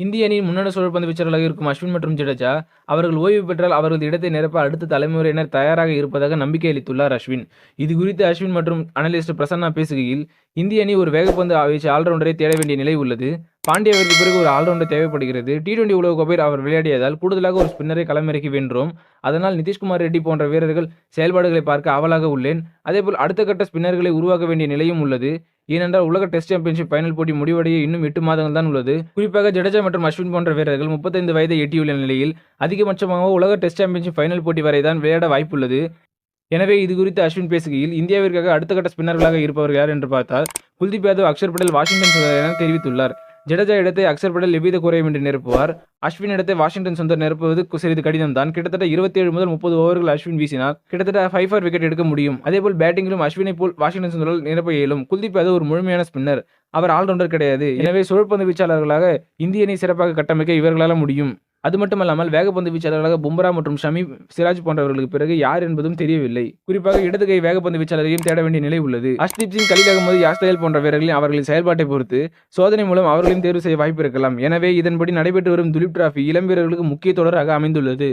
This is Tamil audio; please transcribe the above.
இந்திய அணியின் முன்னணி சுழற்பந்து வீச்சாளர்களாக இருக்கும் அஸ்வின் மற்றும் ஜடேஜா அவர்கள் ஓய்வு பெற்றால் அவர்களது இடத்தை நிரப்ப அடுத்த தலைமுறையினர் தயாராக இருப்பதாக நம்பிக்கை அளித்துள்ளார் அஸ்வின். இதுகுறித்து அஸ்வின் மற்றும் அனலிஸ்ட் பிரசன்னா பேசுகையில், இந்திய அணி ஒரு வேகப்பந்து வீச்சு ஆல்ரவுண்டரை தேட வேண்டிய நிலை உள்ளது. பாண்டியாவிற்கு பிறகு ஒரு ஆல்ரவுண்டர் தேவைப்படுகிறது. T20 உலகக்கோப்பையில் அவர் விளையாடியதால் கூடுதலாக ஒரு ஸ்பின்னரை களமிறக்கி வென்றோம். அதனால் நிதிஷ்குமார் ரெட்டி போன்ற வீரர்கள் செயல்பாடுகளை பார்க்க ஆவலாக உள்ளேன். அதேபோல் அடுத்த கட்ட ஸ்பின்னர்களை உருவாக்க வேண்டிய நிலையும் உள்ளது. ஏனென்றால் உலக டெஸ்ட் சாம்பியன்ஷிப் ஃபைனல் போட்டி முடிவடைய இன்னும் 8 மாதங்கள் தான் உள்ளது. குறிப்பாக ஜடேஜா மற்றும் அஸ்வின் போன்ற வீரர்கள் 35 வயதை எட்டியுள்ள நிலையில் அதிகபட்சமாக உலக டெஸ்ட் சாம்பியன்ஷிப் ஃபைனல் போட்டி வரை தான் விளையாட வாய்ப்புள்ளது. எனவே இதுகுறித்து அஸ்வின் பேசுகையில், இந்தியாவிற்காக அடுத்த கட்ட ஸ்பின்னர்களாக இருப்பவர் யார் என்று பார்த்தால் குல்தீப் யாதவ், அக்ஷர் பட்டேல், வாஷிங்டன் சுந்தர் என தெரிவித்துள்ளார். ஜடேஜா இடத்தை அக்ஷர் பட்டேல் எவ்வித குறையுமின்றி நிரப்புவார். அஸ்வின் இடத்தை வாஷிங்டன் சுந்தர் நிரப்புவது சிறிது கடினம் தான். கிட்டத்தட்ட 27 முதல் 30 ஓவர்கள் அஸ்வின் வீசினால் கிட்டத்தட்ட 5 விக்கெட் எடுக்க முடியும். அதேபோல் பேட்டிங்கிலும் அஸ்வினை போல் வாஷிங்டன் சுந்தரால் நிரப்ப இயலும். குல்தீப் யாதவ் ஒரு முழுமையான ஸ்பின்னர், அவர் ஆல்ரவுண்டர் கிடையாது. எனவே சுழற்பந்து வீச்சாளர்களாக இந்திய அணி சிறப்பாக கட்டமைக்க இவர்களால் முடியும். அது மட்டுமல்லாமல் வேகப்பந்து வீச்சாளர்களாக பும்ரா மற்றும் ஷமி, சிராஜ் போன்றவர்களுக்கு பிறகு யார் என்பதும் தெரியவில்லை. குறிப்பாக இடது கை வேகப்பந்து வீச்சாளரையும் தேட வேண்டிய நிலை உள்ளது. அஷ்தீப் சிங், கலீல் அகமது, யாஸ்தயல் போன்ற வீரர்களின் அவர்களின் செயல்பாட்டை பொறுத்து சோதனை மூலம் அவர்களையும் தேர்வு செய்ய வாய்ப்பு இருக்கலாம். எனவே இதன்படி நடைபெற்று வரும் துலீப் டிராபி இளம் வீரர்களுக்கு முக்கிய தொடராக அமைந்துள்ளது.